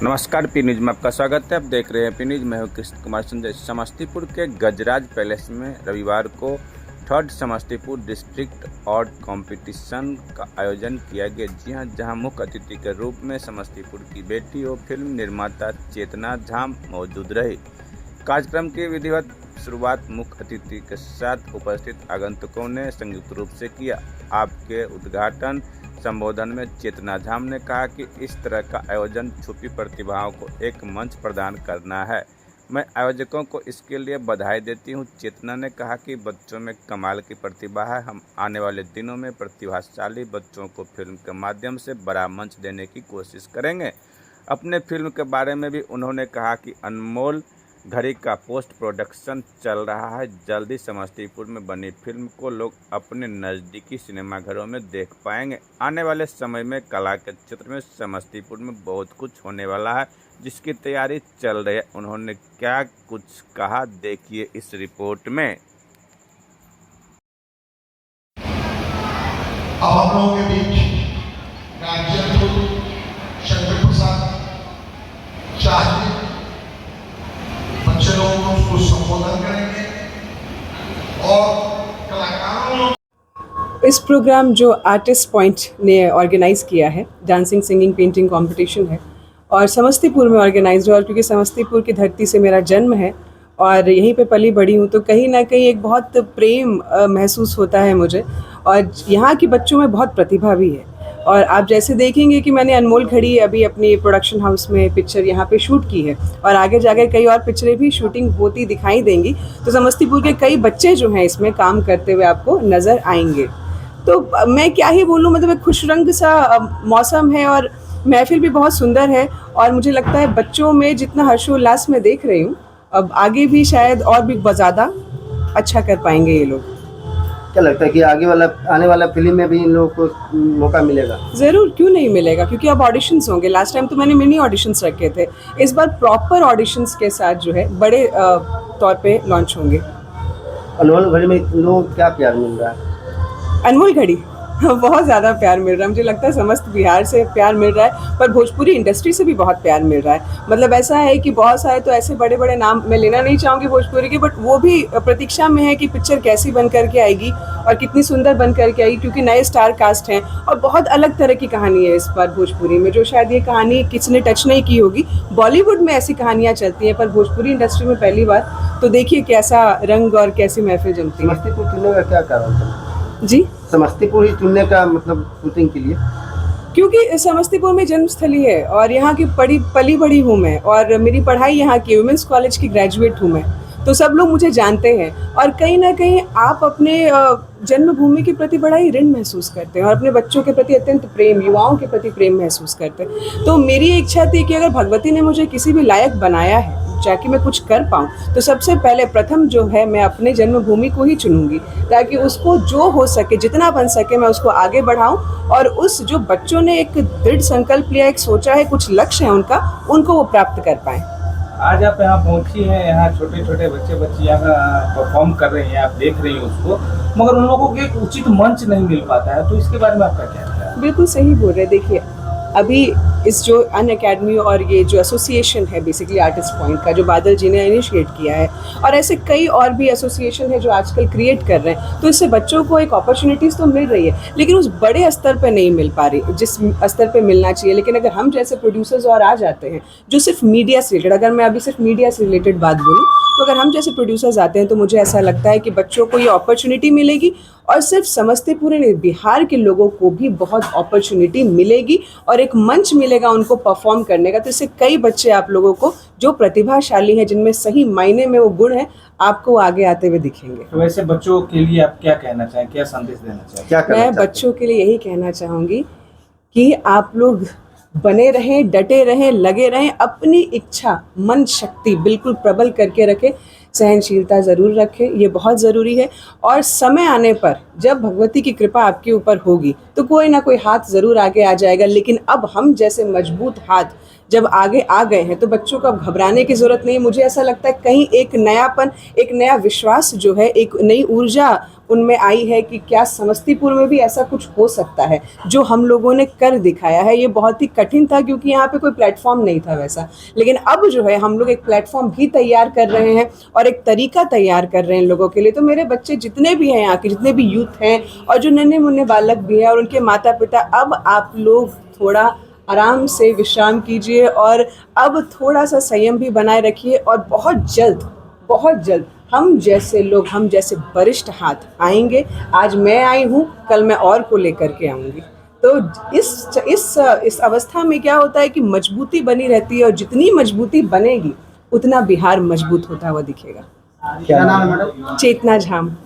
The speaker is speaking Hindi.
नमस्कार, पी न्यूज में आपका स्वागत है। आप देख रहे हैं पी न्यूज। मैं हूं कृष्ण कुमार संजय। समस्तीपुर के गजराज पैलेस में रविवार को third Samastipur district art competition का आयोजन किया गया। जी हां, जहां मुख्य अतिथि के रूप में समस्तीपुर की बेटी और फिल्म निर्माता चेतना झा मौजूद रही। कार्यक्रम की विधिवत शुरुआत मुख्य अतिथि के साथ उपस्थित आगंतुकों ने संयुक्त रूप से किया। आपके उद्घाटन संबोधन में चेतना झा ने कहा कि इस तरह का आयोजन छुपी प्रतिभाओं को एक मंच प्रदान करना है। मैं आयोजकों को इसके लिए बधाई देती हूं। चेतना ने कहा कि बच्चों में कमाल की प्रतिभा है। हम आने वाले दिनों में प्रतिभाशाली बच्चों को फिल्म के माध्यम से बड़ा मंच देने की कोशिश करेंगे। अपने फिल्म के बारे में भी उन्होंने कहा कि अनमोल घड़ी का पोस्ट प्रोडक्शन चल रहा है। जल्दी समस्तीपुर में बनी फिल्म को लोग अपने नज़दीकी सिनेमाघरों में देख पाएंगे। आने वाले समय में कला के क्षेत्र में समस्तीपुर में बहुत कुछ होने वाला है, जिसकी तैयारी चल रही है। उन्होंने क्या कुछ कहा, देखिए इस रिपोर्ट में। अब हम लोगों के बीच शंकर प्रसाद शाह बच्चे लोगों को उसको संबोधन करेंगे और कलाकारों। इस प्रोग्राम जो आर्टिस्ट पॉइंट ने ऑर्गेनाइज किया है, डांसिंग सिंगिंग पेंटिंग कंपटीशन है और समस्तीपुर में ऑर्गेनाइज हुआ। और क्योंकि समस्तीपुर की धरती से मेरा जन्म है और यहीं पे पली बड़ी हूँ, तो कहीं ना कहीं एक बहुत प्रेम महसूस होता है मुझे। और यहाँ के बच्चों में बहुत प्रतिभा भी है। और आप जैसे देखेंगे कि मैंने अनमोल घड़ी अभी अपनी प्रोडक्शन हाउस में पिक्चर यहाँ पे शूट की है और आगे जाकर कई और पिक्चरें भी शूटिंग होती दिखाई देंगी। तो समस्तीपुर के कई बच्चे जो हैं इसमें काम करते हुए आपको नज़र आएंगे। तो मैं क्या ही बोलूँ, मतलब एक खुश रंग सा मौसम है और महफिल भी बहुत सुंदर है। और मुझे लगता है बच्चों में जितना हर्षोल्लास मैं देख रही हूँ, अब आगे भी शायद और भी ज़्यादा अच्छा कर पाएंगे ये लोग। क्या लगता है कि आने वाला फिल्म में भी इन लोगों को मौका मिलेगा? ज़रूर, क्यों नहीं मिलेगा, क्योंकि अब ऑडिशंस होंगे। लास्ट टाइम तो मैंने मिनी ऑडिशंस रखे थे, इस बार प्रॉपर ऑडिशंस के साथ जो है बड़े तौर पे लॉन्च होंगे। अनमोल घड़ी में लोगों को क्या प्यार मिल रहा है? अनमोल घड़ी बहुत ज़्यादा प्यार मिल रहा है। मुझे लगता है समस्त बिहार से प्यार मिल रहा है, पर भोजपुरी इंडस्ट्री से भी बहुत प्यार मिल रहा है। मतलब ऐसा है कि बहुत सारे तो ऐसे बड़े बड़े नाम मैं लेना नहीं चाहूँगी भोजपुरी के, बट वो भी प्रतीक्षा में है कि पिक्चर कैसी बन करके आएगी और कितनी सुंदर बन करके आएगी, क्योंकि नए स्टार कास्ट हैं और बहुत अलग तरह की कहानी है इस बार भोजपुरी में, जो शायद ये कहानी किसी ने टच नहीं की होगी। बॉलीवुड में ऐसी कहानियाँ चलती हैं, पर भोजपुरी इंडस्ट्री में पहली बार। तो देखिए कैसा रंग और कैसी महफिल जमती है। समस्तीपुर चुनने का क्या कारण था जी? समस्तीपुर ही चुनने का मतलब शूटिंग के लिए? क्योंकि समस्तीपुर में जन्मस्थली है और यहाँ की पली बड़ी हूँ मैं, और मेरी पढ़ाई यहाँ की वुमेंस कॉलेज की ग्रेजुएट हूँ मैं। तो सब लोग मुझे जानते हैं और कहीं ना कहीं आप अपने जन्मभूमि के प्रति बड़ा ही ऋण महसूस करते हैं और अपने बच्चों के प्रति अत्यंत प्रेम, युवाओं के प्रति प्रेम महसूस करते हैं। तो मेरी इच्छा थी कि अगर भगवती ने मुझे किसी भी लायक बनाया है जाके मैं कुछ कर पाऊँ, तो सबसे पहले प्रथम जो है मैं अपने जन्मभूमि को ही चुनूंगी, ताकि उसको जो हो सके, जितना बन सके, मैं उसको आगे बढ़ाऊं और उस जो बच्चों ने एक दृढ़ संकल्प लिया, एक सोचा है, कुछ लक्ष्य है उनका, उनको वो प्राप्त कर पाएं। आज आप यहाँ पहुँची हैं, यहाँ छोटे छोटे बच्चे यहाँ परफॉर्म कर रहे हैं, आप देख रही हैं उसको, मगर उन लोगों को एक उचित मंच नहीं मिल पाता है, तो इसके बारे में आपका क्या है? बिल्कुल सही बोल रहे हैं। देखिए, अभी इस जो अन अकेडमी और ये जो एसोसिएशन है बेसिकली आर्टिस्ट पॉइंट का, जो बादल जी ने इनिशिएट किया है, और ऐसे कई और भी एसोसिएशन है जो आजकल क्रिएट कर रहे हैं, तो इससे बच्चों को एक अपॉर्चुनिटीज़ तो मिल रही है, लेकिन उस बड़े स्तर पर नहीं मिल पा रही जिस स्तर पर मिलना चाहिए। लेकिन अगर हम जैसे प्रोड्यूसर्स और आ जाते हैं जो सिर्फ मीडिया से रिलेटेड, अगर मैं अभी सिर्फ मीडिया से रिलेटेड बात बोलूँ, तो अगर हम जैसे प्रोड्यूसर्स आते हैं तो मुझे ऐसा लगता है कि बच्चों को ये अपॉर्चुनिटी मिलेगी और सिर्फ समस्तीपुर नहीं, बिहार के लोगों को भी बहुत अपॉर्चुनिटी मिलेगी और एक मंच मिलेगा उनको परफॉर्म करने का। तो इससे कई बच्चे आप लोगों को जो प्रतिभाशाली हैं, जिनमें सही मायने में वो गुण है, आपको आगे आते हुए दिखेंगे। तो वैसे बच्चों के लिए आप क्या कहना चाहें, क्या संदेश देना चाहें? मैं बच्चों के लिए यही कहना चाहूँगी कि आप लोग बने रहें, डटे रहें, लगे रहें, अपनी इच्छा मन शक्ति बिल्कुल प्रबल करके रखें, सहनशीलता ज़रूर रखें, ये बहुत ज़रूरी है। और समय आने पर जब भगवती की कृपा आपके ऊपर होगी तो कोई ना कोई हाथ ज़रूर आगे आ जाएगा, लेकिन अब हम जैसे मजबूत हाथ जब आगे आ गए हैं तो बच्चों को अब घबराने की ज़रूरत नहीं है। मुझे ऐसा लगता है कहीं एक नयापन, एक नया विश्वास जो है, एक नई ऊर्जा उनमें आई है कि क्या समस्तीपुर में भी ऐसा कुछ हो सकता है जो हम लोगों ने कर दिखाया है। ये बहुत ही कठिन था क्योंकि यहाँ पे कोई प्लेटफॉर्म नहीं था वैसा, लेकिन अब जो है हम लोग एक प्लेटफॉर्म भी तैयार कर रहे हैं और एक तरीका तैयार कर रहे हैं लोगों के लिए। तो मेरे बच्चे जितने भी हैं यहाँ के, जितने भी यूथ हैं और जो नन्हे मुन्ने बालक भी हैं और उनके माता पिता, अब आप लोग थोड़ा आराम से विश्राम कीजिए और अब थोड़ा सा संयम भी बनाए रखिए और बहुत जल्द हम जैसे लोग, हम जैसे वरिष्ठ हाथ आएंगे। आज मैं आई हूँ, कल मैं और को लेकर के आऊँगी। तो इस अवस्था में क्या होता है कि मजबूती बनी रहती है और जितनी मजबूती बनेगी उतना बिहार मजबूत होता हुआ दिखेगा। क्या नाम है मैडम? चेतना झाम।